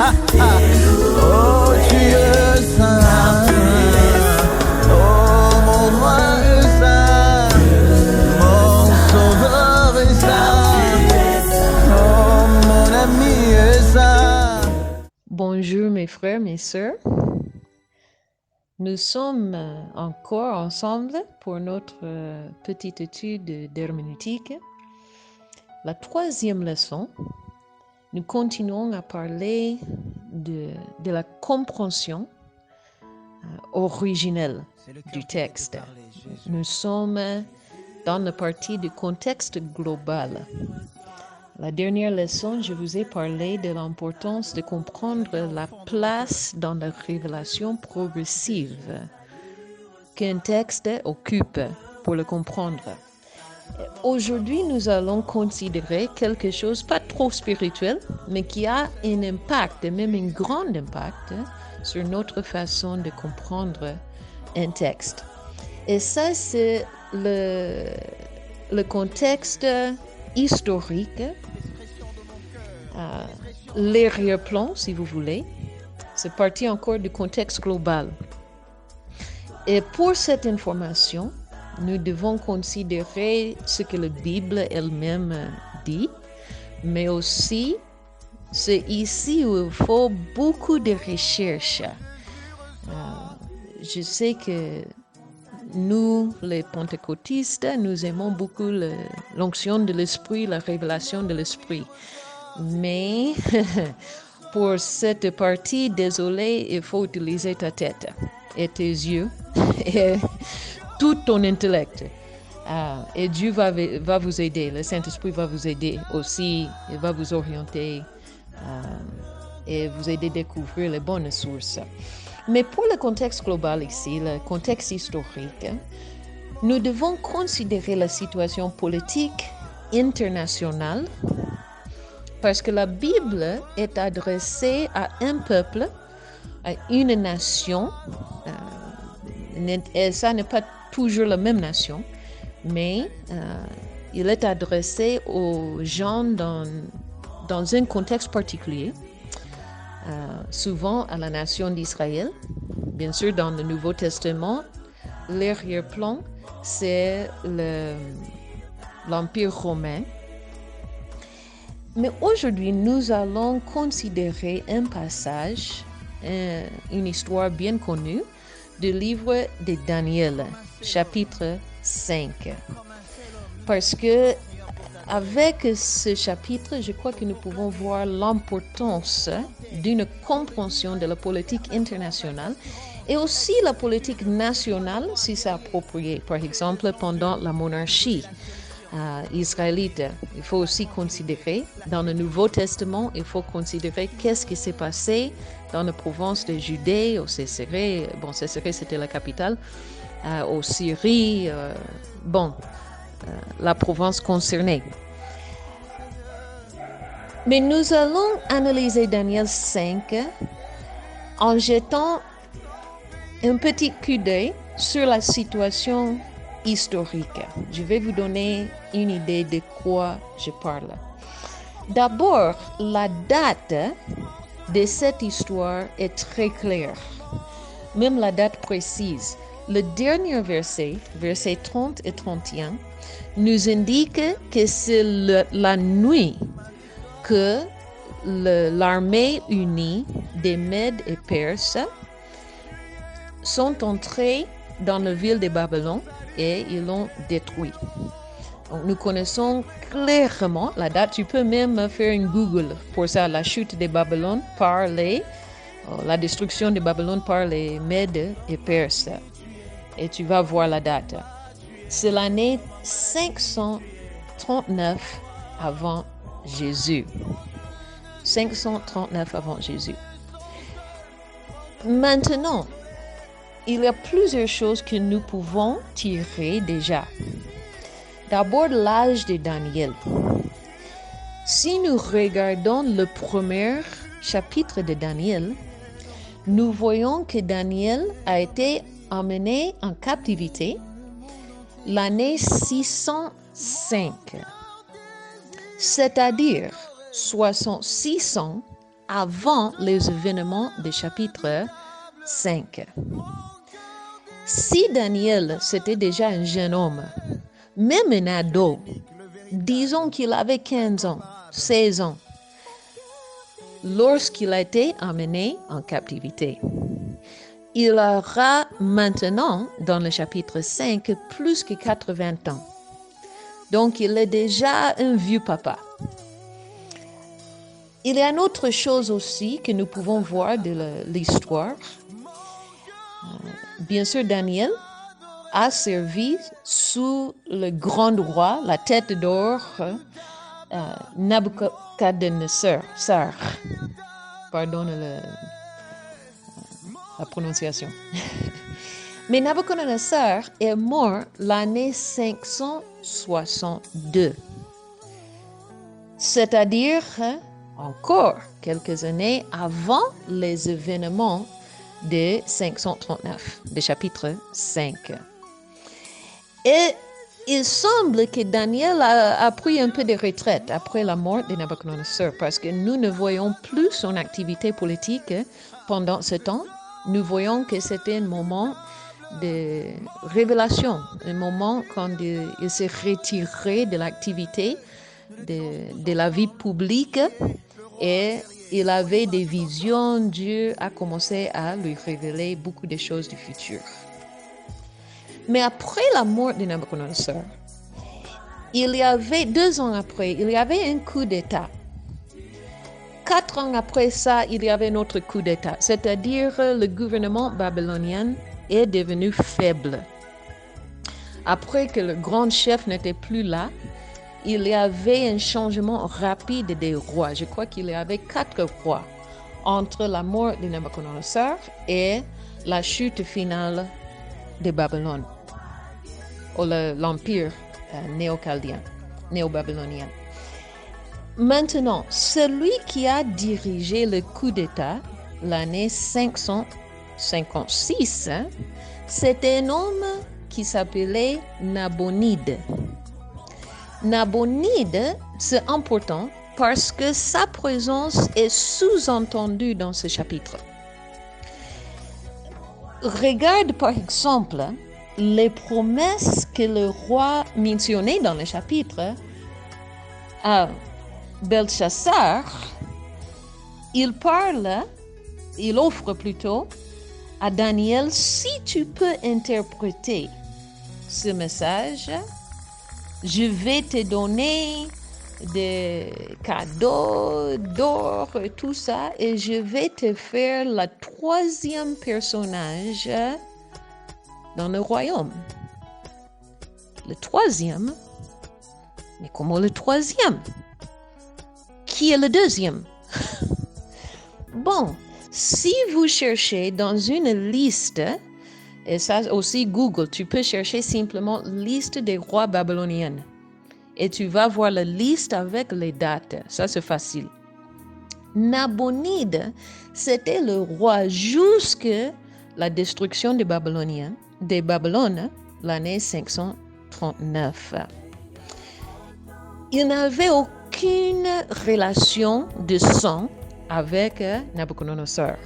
Oh, tu es saint. Oh, mon roi est saint. Mon sauveur est saint. Oh, mon ami est saint. Bonjour mes frères, mes sœurs. Nous sommes encore ensemble pour notre petite étude d'herméneutique. La troisième leçon, nous continuons à parler de la compréhension originelle du texte. Nous sommes dans la partie du contexte global. La dernière leçon, je vous ai parlé de l'importance de comprendre la place dans la révélation progressive qu'un texte occupe pour le comprendre. Aujourd'hui, nous allons considérer quelque chose pas trop spirituel, mais qui a un impact, même un grand impact, sur notre façon de comprendre un texte. Et ça, c'est le contexte historique, l'arrière-plan, si vous voulez. C'est parti encore du contexte global. Et pour cette information, nous devons considérer ce que la Bible elle-même dit, mais aussi c'est ici où il faut beaucoup de recherches. Je sais que nous, les pentecôtistes, nous aimons beaucoup l'onction de l'Esprit, la révélation de l'Esprit. Mais pour cette partie, désolé, il faut utiliser ta tête et tes yeux et tout ton intellect. Et Dieu va vous aider, le Saint-Esprit va vous aider aussi, il va vous orienter et vous aider à découvrir les bonnes sources. Mais pour le contexte global ici, le contexte historique, nous devons considérer la situation politique internationale parce que la Bible est adressée à un peuple, à une nation, et ça n'est pas toujours la même nation, mais il est adressé aux gens dans un contexte particulier. Souvent à la nation d'Israël. Bien sûr, dans le Nouveau Testament, l'arrière-plan, c'est l'Empire romain. Mais aujourd'hui, nous allons considérer un passage, une histoire bien connue, du livre de Daniel, chapitre 5. Parce que avec ce chapitre, je crois que nous pouvons voir l'importance d'une compréhension de la politique internationale et aussi la politique nationale, si c'est approprié. Par exemple, pendant la monarchie israélite, il faut aussi considérer, dans le Nouveau Testament, il faut considérer qu'est-ce qui s'est passé dans la province de Judée, au Césarée, Césarée c'était la capitale, au Syrie, la province concernée. Mais nous allons analyser Daniel 5 en jetant un petit coup d'œil sur la situation historique. Je vais vous donner une idée de quoi je parle. D'abord, la date de cette histoire est très claire, même la date précise. Le dernier verset, versets 30 et 31, nous indique que c'est la nuit que l'armée unie des Mèdes et Perses sont entrés dans la ville de Babylone et ils l'ont détruit. Donc, nous connaissons clairement la date. Tu peux même faire un Google pour ça, la chute de Babylone par la destruction de Babylone par les Mèdes et Perses. Et tu vas voir la date. C'est l'année 539 avant Jésus. 539 avant Jésus. Maintenant, il y a plusieurs choses que nous pouvons tirer déjà. D'abord, l'âge de Daniel. Si nous regardons le premier chapitre de Daniel, nous voyons que Daniel a été emmené en captivité l'année 605, c'est-à-dire 600 avant les événements du chapitre 5. Si Daniel, c'était déjà un jeune homme, même un ado, disons qu'il avait 15 ans, 16 ans, lorsqu'il a été emmené en captivité. Il aura maintenant, dans le chapitre 5, plus que 80 ans. Donc, il est déjà un vieux papa. Il y a une autre chose aussi que nous pouvons voir de l'histoire. Bien sûr, Daniel a servi sous le grand roi, la tête d'or, Nabucodonosor. Pardon la prononciation. Mais Nabucodonosor est mort l'année 562. C'est-à-dire encore quelques années avant les événements de 539, du chapitre 5. Et il semble que Daniel a pris un peu de retraite après la mort de Nabucodonosor parce que nous ne voyons plus son activité politique pendant ce temps. Nous voyons que c'était un moment de révélation, un moment quand il s'est retiré de l'activité de la vie publique et il avait des visions. Dieu a commencé à lui révéler beaucoup de choses du futur. Mais après la mort de Nabucodonosor, il y avait 2 ans après, il y avait un coup d'État. 4 ans après ça, il y avait un autre coup d'État, c'est-à-dire le gouvernement babylonien est devenu faible. Après que le grand chef n'était plus là, il y avait un changement rapide des rois. Je crois qu'il y avait 4 rois entre la mort de Nabucodonosor et la chute finale de Babylone, ou l'empire néo-babylonien. Maintenant, celui qui a dirigé le coup d'État l'année 556, c'était un homme qui s'appelait Nabonide. Nabonide, c'est important parce que sa présence est sous-entendue dans ce chapitre. Regarde par exemple les promesses que le roi mentionnait dans le chapitre à Belchassar. Il offre plutôt à Daniel, si tu peux interpréter ce message, je vais te donner des cadeaux d'or et tout ça, et je vais te faire le 3e personnage dans le royaume. Le 3e? Mais comment le 3e? Qui est le 2e? Bon, si vous cherchez dans une liste, et ça aussi Google, tu peux chercher simplement liste des rois babyloniens. Et tu vas voir la liste avec les dates. Ça, c'est facile. Nabonide, c'était le roi jusqu'à la destruction des Babylone, l'année 539. Il n'avait aucune relation de sang avec Nabucodonosor.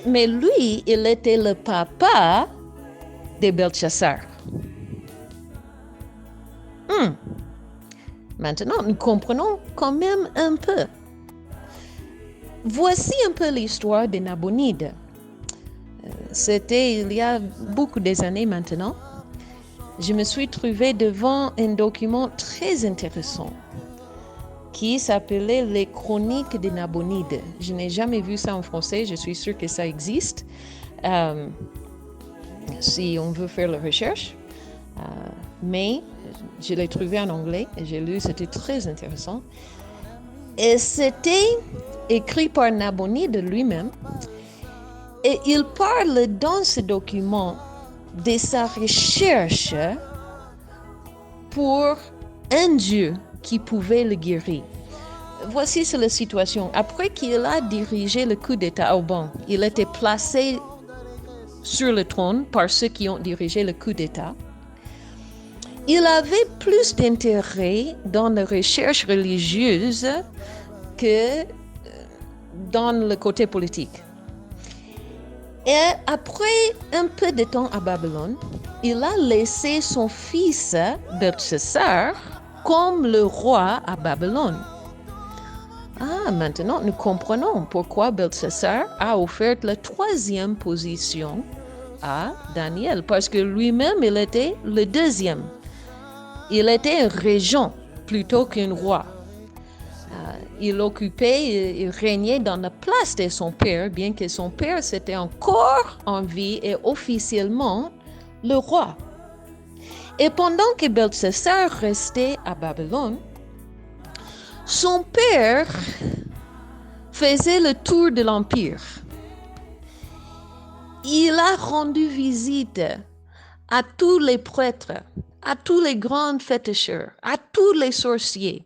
Mais lui, il était le papa de Belchassar. Maintenant, nous comprenons quand même un peu. Voici un peu l'histoire de Nabonide. C'était il y a beaucoup d'années maintenant. Je me suis trouvée devant un document très intéressant qui s'appelait Les Chroniques de Nabonide. Je n'ai jamais vu ça en français, je suis sûre que ça existe. Si on veut faire la recherche. Mais je l'ai trouvé en anglais et j'ai lu, c'était très intéressant. Et c'était écrit par Nabonide lui-même. Et il parle dans ce document de sa recherche pour un Dieu qui pouvait le guérir. Voici c'est la situation. Après qu'il a dirigé le coup d'État au bon, il était placé sur le trône par ceux qui ont dirigé le coup d'État. Il avait plus d'intérêt dans la recherche religieuse que dans le côté politique. Et après un peu de temps à Babylone, il a laissé son fils Belteshazzar comme le roi à Babylone. Ah, maintenant nous comprenons pourquoi Belteshazzar a offert la 3e position à Daniel, parce que lui-même il était le 2e. Il était un régent plutôt qu'un roi. Il occupait, il régnait dans la place de son père, bien que son père c'était encore en vie et officiellement le roi. Et pendant que Belteshazzar restait à Babylone, son père faisait le tour de l'empire. Il a rendu visite à tous les prêtres, à tous les grands féticheurs, à tous les sorciers,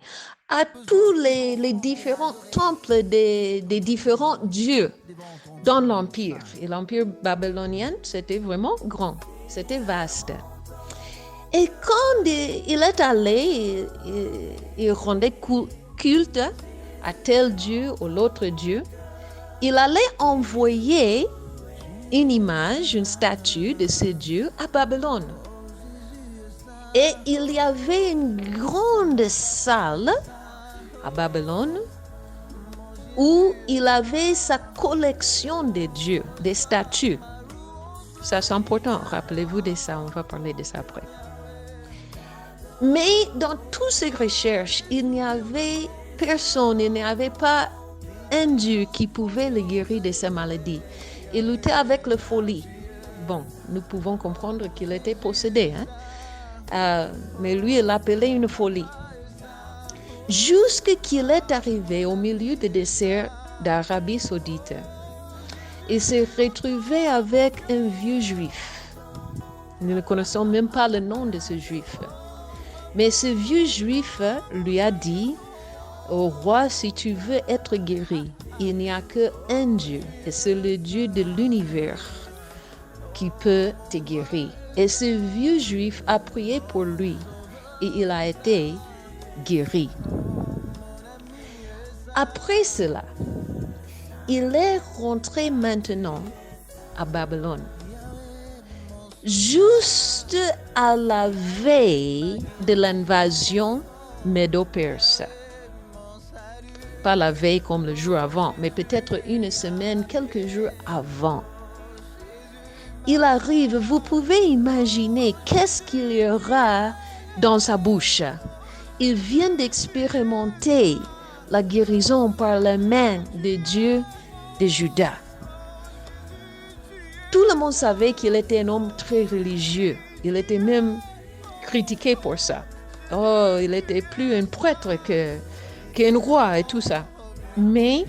à tous les différents temples des différents dieux dans l'empire. Et l'empire babylonien, c'était vraiment grand, c'était vaste. Et quand il est allé, il rendait culte à tel dieu ou l'autre dieu, il allait envoyer une image, une statue de ce dieu à Babylone. Et il y avait une grande salle à Babylone où il avait sa collection de dieux, des statues. Ça, c'est important. Rappelez-vous de ça, on va parler de ça après. Mais dans toutes ces recherches, il n'y avait personne, il n'y avait pas un Dieu qui pouvait le guérir de sa maladie. Il luttait avec la folie. Bon, nous pouvons comprendre qu'il était possédé, mais lui, il l'appelait une folie. Jusqu'à qu'il est arrivé au milieu du désert d'Arabie Saoudite, il s'est retrouvé avec un vieux juif. Nous ne connaissons même pas le nom de ce juif. Mais ce vieux juif lui a dit, au roi, si tu veux être guéri, il n'y a qu'un Dieu, et c'est le Dieu de l'univers qui peut te guérir. Et ce vieux juif a prié pour lui, et il a été guéri. Après cela, il est rentré maintenant à Babylone. Juste à la veille de l'invasion médo-perse. Pas la veille comme le jour avant, mais peut-être une semaine, quelques jours avant. Il arrive, vous pouvez imaginer qu'est-ce qu'il y aura dans sa bouche. Il vient d'expérimenter la guérison par la main de Dieu de Juda. Tout le monde savait qu'il était un homme très religieux. Il était même critiqué pour ça. Oh, il était plus un prêtre qu'un roi et tout ça. Mais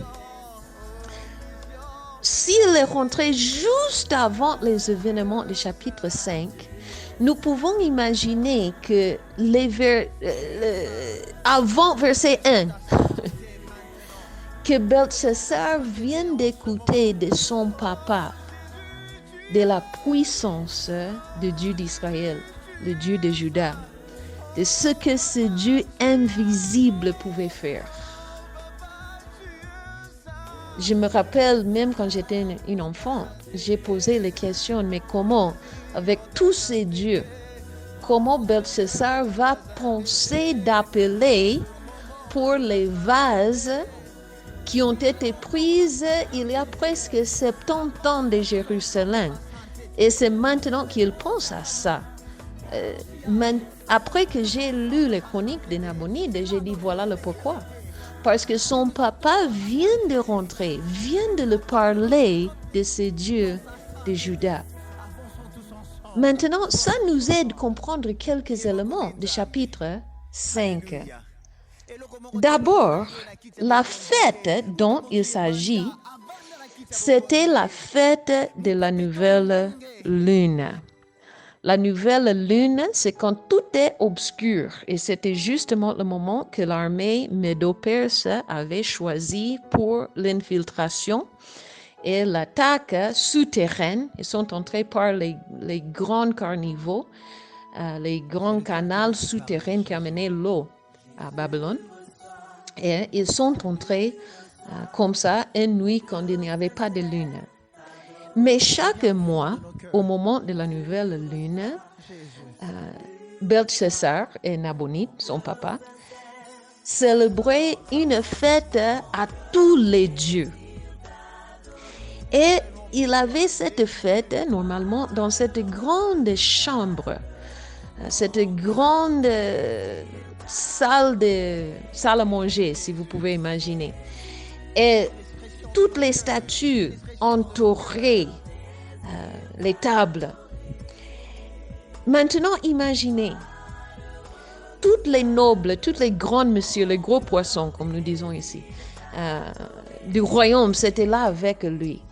s'il est rentré juste avant les événements du chapitre 5, nous pouvons imaginer que avant verset 1, que Belteshazzar vient d'écouter de son papa de la puissance de Dieu d'Israël, le Dieu de Juda, de ce que ce Dieu invisible pouvait faire. Je me rappelle, même quand j'étais une enfant, j'ai posé la question, mais comment, avec tous ces dieux, comment Belteshazzar va penser d'appeler pour les vases qui ont été prises il y a presque 70 ans de Jérusalem. Et c'est maintenant qu'il pense à ça. Après que j'ai lu les chroniques de Nabonide, j'ai dit voilà le pourquoi. Parce que son papa vient de rentrer, vient de le parler de ces dieux de Juda. Maintenant, ça nous aide à comprendre quelques éléments du chapitre 5. D'abord, la fête dont il s'agit, c'était la fête de la nouvelle lune. La nouvelle lune, c'est quand tout est obscur. Et c'était justement le moment que l'armée médo-perse avait choisi pour l'infiltration et l'attaque souterraine. Ils sont entrés par les grands carnivaux, les grands canaux souterrains qui amenaient l'eau à Babylone. Et ils sont entrés comme ça, une nuit quand il n'y avait pas de lune. Mais chaque mois, au moment de la nouvelle lune, Belteshazzar et Nabonide, son papa, célébraient une fête à tous les dieux. Et il avait cette fête, normalement, dans cette grande chambre, cette grande salle à manger, si vous pouvez imaginer. Et toutes les statues entouraient les tables. Maintenant, imaginez, toutes les nobles, toutes les grands messieurs, les gros poissons, comme nous disons ici, du royaume, c'était là avec lui.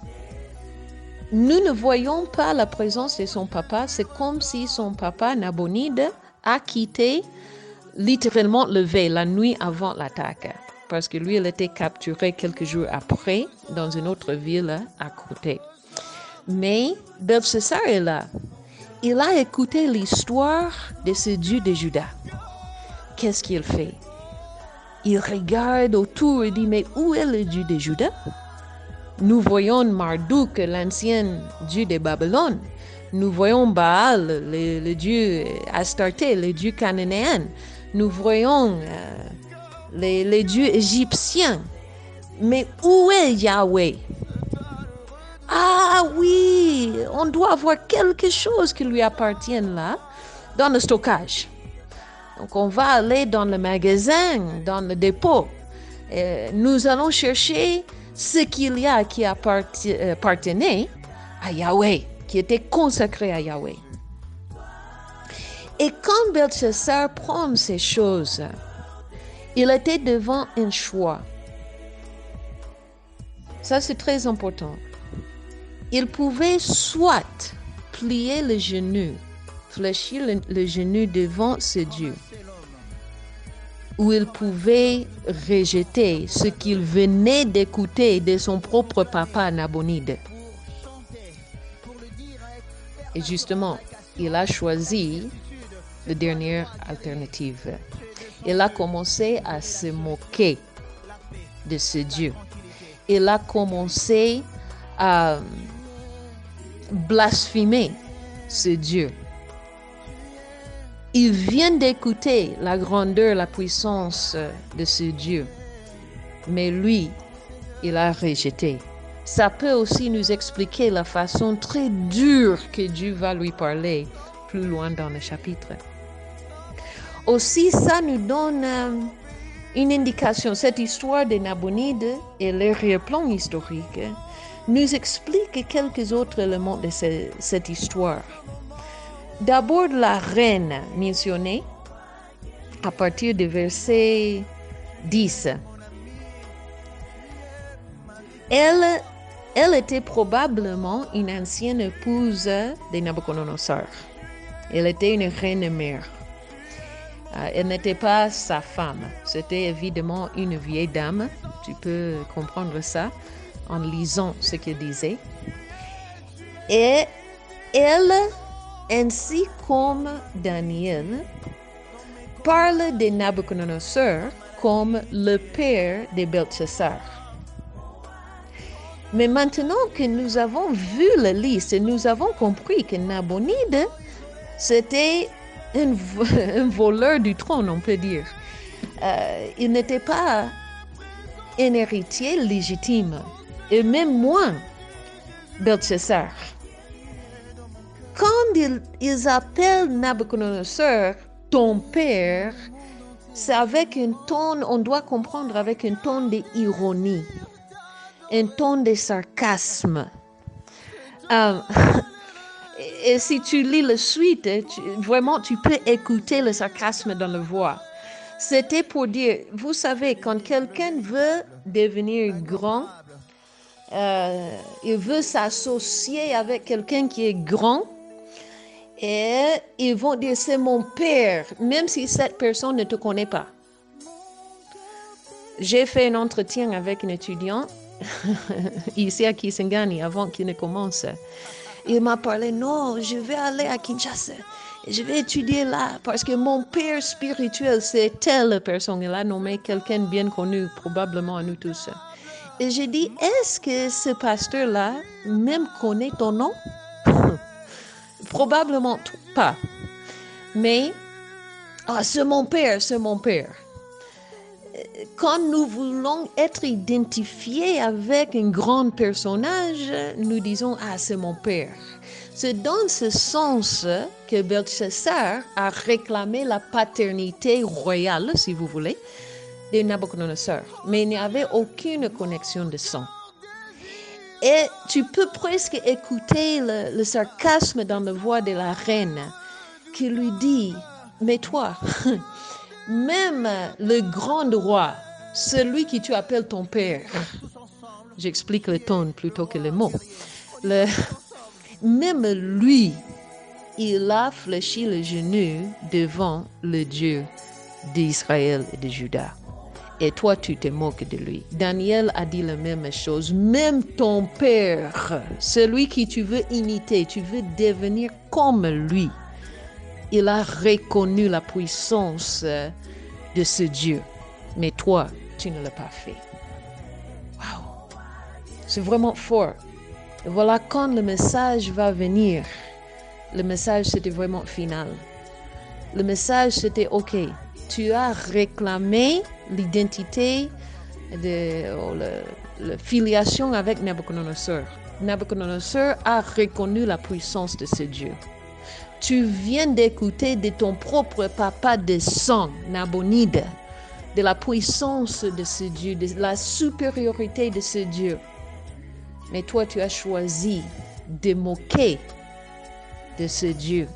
Nous ne voyons pas la présence de son papa. C'est comme si son papa, Nabonide, a quitté littéralement le veille, la nuit avant l'attaque. Parce que lui, il était capturé quelques jours après dans une autre ville à côté. Mais Belteshazzar est là. Il a écouté l'histoire de ce Dieu de Juda. Qu'est-ce qu'il fait? Il regarde autour et dit, mais où est le Dieu de Juda? Nous voyons Marduk, l'ancien Dieu de Babylone. Nous voyons Baal, le Dieu Astarté, le Dieu cananéen. Nous voyons les dieux égyptiens. Mais où est Yahweh? Ah oui, on doit avoir quelque chose qui lui appartienne là, dans le stockage. Donc on va aller dans le magasin, dans le dépôt. Nous allons chercher ce qu'il y a qui appartenait à Yahweh, qui était consacré à Yahweh. Et quand Belteshazzar prend ces choses, il était devant un choix. Ça, c'est très important. Il pouvait soit plier le genou, fléchir le genou devant ce Dieu, ou il pouvait rejeter ce qu'il venait d'écouter de son propre papa Nabonide. Et justement, il a choisi la dernière alternative. Il a commencé à se moquer de ce Dieu. Il a commencé à blasphémer ce Dieu. Il vient d'écouter la grandeur, la puissance de ce Dieu. Mais lui, il a rejeté. Ça peut aussi nous expliquer la façon très dure que Dieu va lui parler plus loin dans le chapitre. Aussi, ça nous donne une indication. Cette histoire de Nabonide et l'arrière-plan historique nous explique quelques autres éléments de cette histoire. D'abord, la reine mentionnée à partir du verset 10. Elle était probablement une ancienne épouse de Nabucodonosor. Elle était une reine-mère. Elle n'était pas sa femme. C'était évidemment une vieille dame. Tu peux comprendre ça en lisant ce qu'elle disait. Et elle, ainsi comme Daniel, parle de Nabucodonosor comme le père de Belteshazzar. Mais maintenant que nous avons vu la liste, nous avons compris que Nabonide, c'était un voleur du trône, on peut dire. Il n'était pas un héritier légitime, et même moins Belteshazzar. Quand ils appellent Nabucodonosor ton père, c'est avec un ton, on doit comprendre avec un ton d'ironie, un ton de sarcasme. Et si tu lis la suite, vraiment, tu peux écouter le sarcasme dans la voix. C'était pour dire, vous savez, quand quelqu'un veut devenir grand, il veut s'associer avec quelqu'un qui est grand, et ils vont dire, c'est mon père, même si cette personne ne te connaît pas. J'ai fait un entretien avec un étudiant ici à Kisangani avant qu'il ne commence. Il m'a parlé, non, je vais aller à Kinshasa. Je vais étudier là parce que mon père spirituel, c'est telle personne. Il a nommé quelqu'un bien connu, probablement à nous tous. Et j'ai dit, est-ce que ce pasteur-là même connaît ton nom? Probablement pas. Mais, c'est mon père, c'est mon père. Quand nous voulons être identifiés avec un grand personnage, nous disons, c'est mon père. C'est dans ce sens que Belteshazzar a réclamé la paternité royale, si vous voulez, de Nabucodonosor. Mais il n'y avait aucune connexion de sang. Et tu peux presque écouter le sarcasme dans la voix de la reine qui lui dit, mais toi, même le grand roi, celui que tu appelles ton père, j'explique le ton plutôt que les mots, même lui, il a fléchi le genou devant le Dieu d'Israël et de Juda. Et toi, tu te moques de lui. Daniel a dit la même chose. Même ton père, celui qui tu veux imiter, tu veux devenir comme lui, il a reconnu la puissance de ce Dieu. Mais toi, tu ne l'as pas fait. Waouh! C'est vraiment fort. Et voilà, quand le message va venir, le message c'était vraiment final. Le message c'était OK, tu as réclamé l'identité, la filiation avec Nabucodonosor. Nabucodonosor a reconnu la puissance de ce Dieu. Tu viens d'écouter de ton propre papa de sang, Nabonide, de la puissance de ce Dieu, de la supériorité de ce Dieu. Mais toi, tu as choisi de moquer de ce Dieu.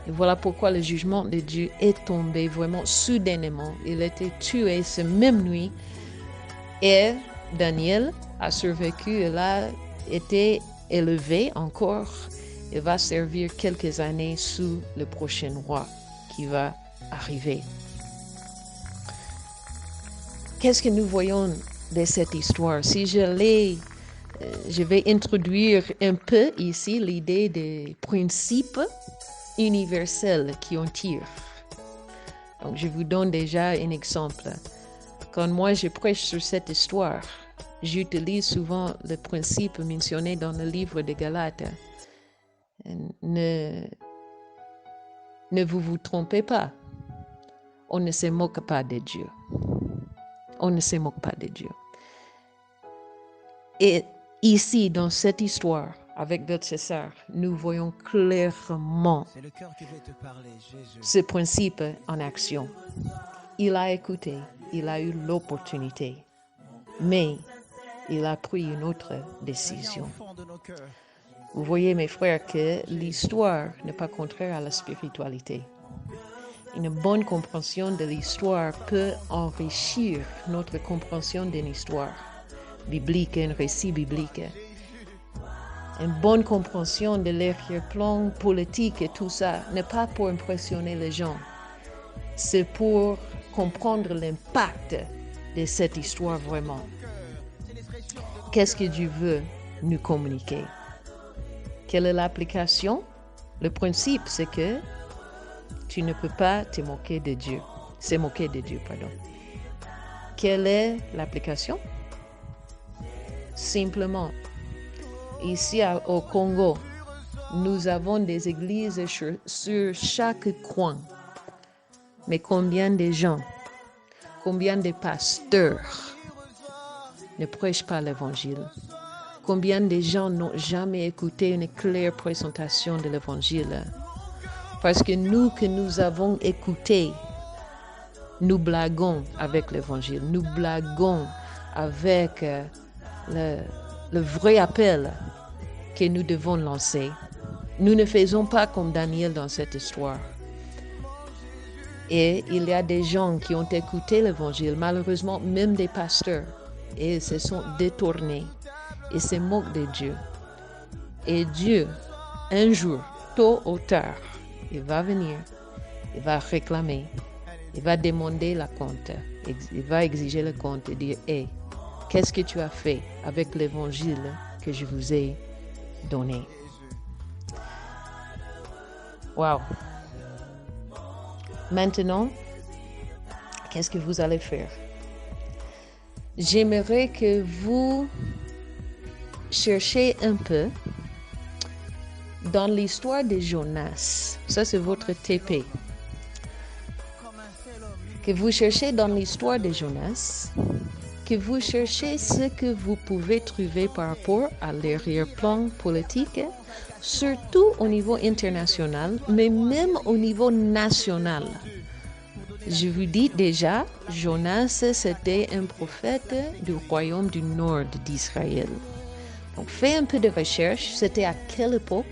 Et voilà pourquoi le jugement de Dieu est tombé vraiment soudainement. Il a été tué cette même nuit. Et Daniel a survécu. Il a été élevé encore. Il va servir quelques années sous le prochain roi qui va arriver. Qu'est-ce que nous voyons de cette histoire? Si je vais introduire un peu ici l'idée des principes universels qui en tirent. Donc, je vous donne déjà un exemple. Quand moi je prêche sur cette histoire, j'utilise souvent le principe mentionné dans le livre de Galates. Ne vous trompez pas. On ne se moque pas de Dieu. On ne se moque pas de Dieu. Et ici, dans cette histoire, avec Belteshazzar, nous voyons clairement ce principe en action. Il a écouté, il a eu l'opportunité, mais il a pris une autre décision. Vous voyez, mes frères, que l'histoire n'est pas contraire à la spiritualité. Une bonne compréhension de l'histoire peut enrichir notre compréhension d'une histoire biblique, un récit biblique. Une bonne compréhension de l'arrière-plan politique et tout ça n'est pas pour impressionner les gens. C'est pour comprendre l'impact de cette histoire vraiment. Qu'est-ce que Dieu veut nous communiquer? Quelle est l'application? Le principe, c'est que tu ne peux pas te moquer de Dieu. Se moquer de Dieu, pardon. Quelle est l'application? Simplement, ici au Congo, nous avons des églises sur chaque coin. Mais combien de gens, combien de pasteurs ne prêchent pas l'évangile? Combien de gens n'ont jamais écouté une claire présentation de l'évangile? Parce que nous avons écouté, nous blaguons avec l'évangile, nous blaguons avec le vrai appel que nous devons lancer. Nous ne faisons pas comme Daniel dans cette histoire. Et il y a des gens qui ont écouté l'évangile, malheureusement même des pasteurs, et ils se sont détournés et se moquent de Dieu. Et Dieu, un jour, tôt ou tard, il va venir, il va réclamer, il va demander la compte, il va exiger le compte et dire, hey, qu'est-ce que tu as fait avec l'évangile que je vous ai donné? Wow. Maintenant, qu'est-ce que vous allez faire? j'aimerais que vous cherchiez un peu dans l'histoire de Jonas. Ça, c'est votre TP. Que vous cherchez dans l'histoire de Jonas, que vous cherchez ce que vous pouvez trouver par rapport à l'arrière-plan politique, surtout au niveau international, mais même au niveau national. Je vous dis déjà, Jonas, c'était un prophète du royaume du nord d'Israël. Donc, faites un peu de recherche. C'était à quelle époque?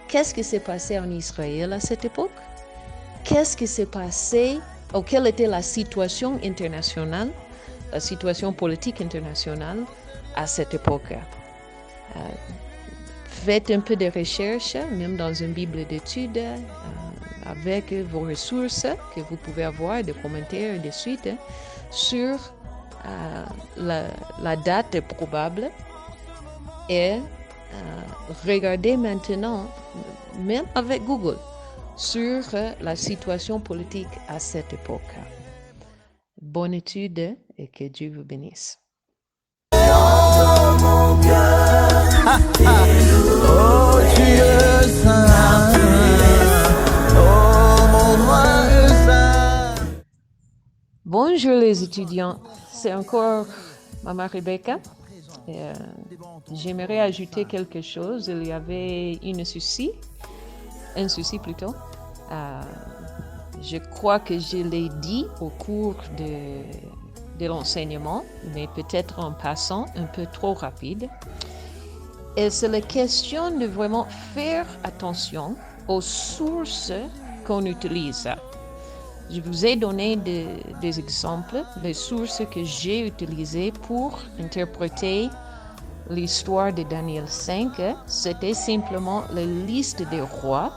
Qu'est-ce qui s'est passé en Israël à cette époque? Qu'est-ce qui s'est passé, ou quelle était la situation internationale, la situation politique internationale à cette époque? Faites un peu de recherche, même dans une Bible d'études, avec vos ressources que vous pouvez avoir, des commentaires et des suites, sur la date probable. Et regardez maintenant, même avec Google, sur la situation politique à cette époque. Bonne étude et que Dieu vous bénisse. Oh Dieu saint, oh mon roi saint. Bonjour les étudiants, c'est encore Maman Rebecca. J'aimerais ajouter quelque chose. Il y avait un souci plutôt. Je crois que je l'ai dit au cours de l'enseignement, mais peut-être en passant un peu trop rapide. Et c'est la question de vraiment faire attention aux sources qu'on utilise. Je vous ai donné des exemples, des sources que j'ai utilisées pour interpréter l'histoire de Daniel 5. C'était simplement la liste des rois.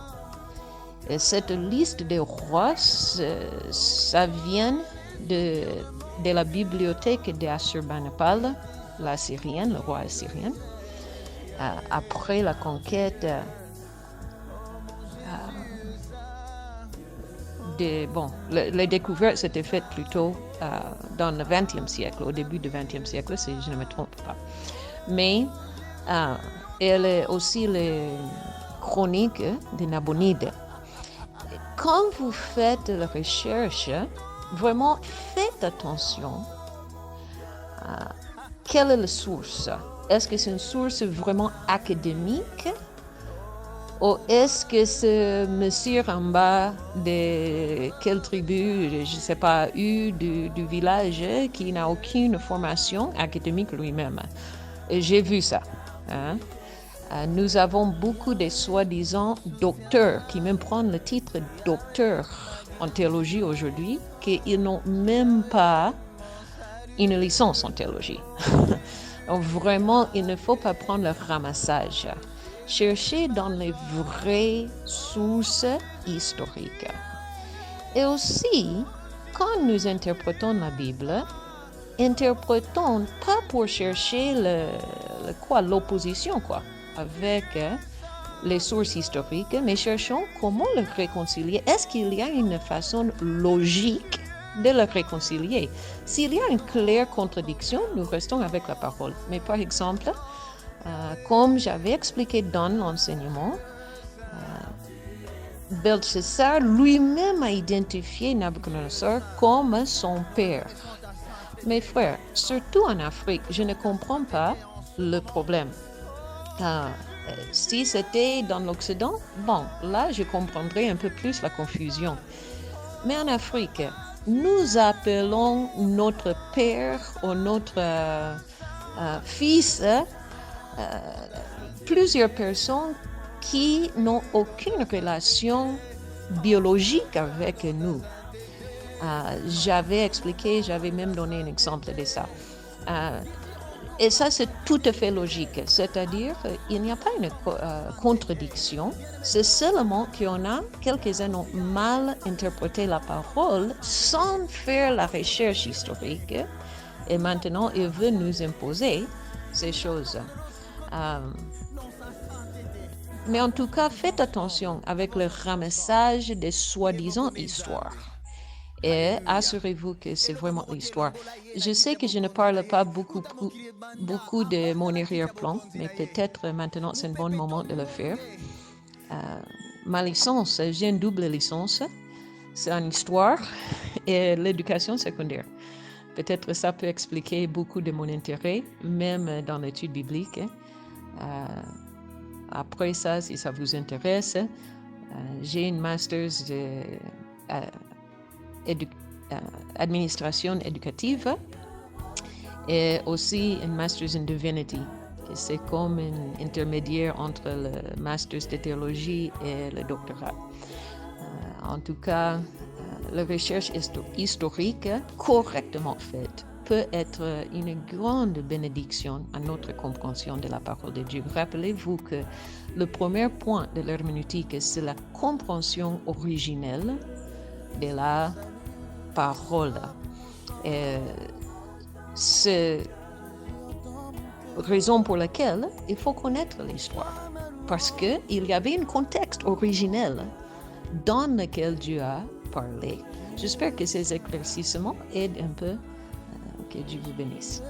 Et cette liste des rois, ça vient de la bibliothèque d'Assurbanipal, l'Assyrienne, le roi assyrien. Après la conquête les découvertes s'étaient faites plutôt dans le XXe siècle, au début du XXe siècle, si je ne me trompe pas. Mais elle est aussi les chroniques des Nabonides. Quand vous faites la recherche, vraiment faites attention à quelle est la source. Est-ce que c'est une source vraiment académique? Ou est-ce que ce monsieur en bas de quelle tribu, je ne sais pas, du village, qui n'a aucune formation académique lui-même? Et j'ai vu ça. Hein? Nous avons beaucoup de soi-disant docteurs qui même prennent le titre docteur en théologie aujourd'hui, qu'ils n'ont même pas une licence en théologie. Donc vraiment, il ne faut pas prendre le ramassage. Cherchez dans les vraies sources historiques. Et aussi, quand nous interprétons la Bible, interprétons pas pour chercher l'opposition avec les sources historiques, mais cherchons comment le réconcilier. Est-ce qu'il y a une façon logique de le réconcilier? S'il y a une claire contradiction, nous restons avec la parole. Mais par exemple, comme j'avais expliqué dans l'enseignement, Belteshazzar lui-même a identifié Nabucodonosor comme son père. Mes frères, surtout en Afrique, je ne comprends pas le problème. Si c'était dans l'Occident, bon, là, je comprendrais un peu plus la confusion. Mais en Afrique, nous appelons notre père ou notre fils plusieurs personnes qui n'ont aucune relation biologique avec nous. J'avais expliqué, j'avais même donné un exemple de ça. Et ça, c'est tout à fait logique. C'est-à-dire, il n'y a pas une contradiction. C'est seulement quelques-uns ont mal interprété la parole sans faire la recherche historique. Et maintenant, il veut nous imposer ces choses. Mais en tout cas, faites attention avec le ramassage des soi-disant histoires. et assurez-vous que c'est vraiment l'histoire. Je sais que je ne parle pas beaucoup de mon arrière-plan, mais peut-être maintenant c'est un bon moment de le faire. Ma licence, j'ai une double licence, c'est en histoire et l'éducation secondaire. Peut-être ça peut expliquer beaucoup de mon intérêt, même dans l'étude biblique. Après ça, si ça vous intéresse, j'ai une master's d'administration éducative et aussi une master's in divinity. C'est comme un intermédiaire entre le master's de théologie et le doctorat. En tout cas, la recherche historique correctement faite peut être une grande bénédiction à notre compréhension de la parole de Dieu. Rappelez-vous que le premier point de l'herméneutique, c'est la compréhension originelle de la parole. Et c'est raison pour laquelle il faut connaître l'histoire. Parce qu'il y avait un contexte originel dans lequel Dieu a parlé. J'espère que ces éclaircissements aident un peu. Que Dieu vous bénisse.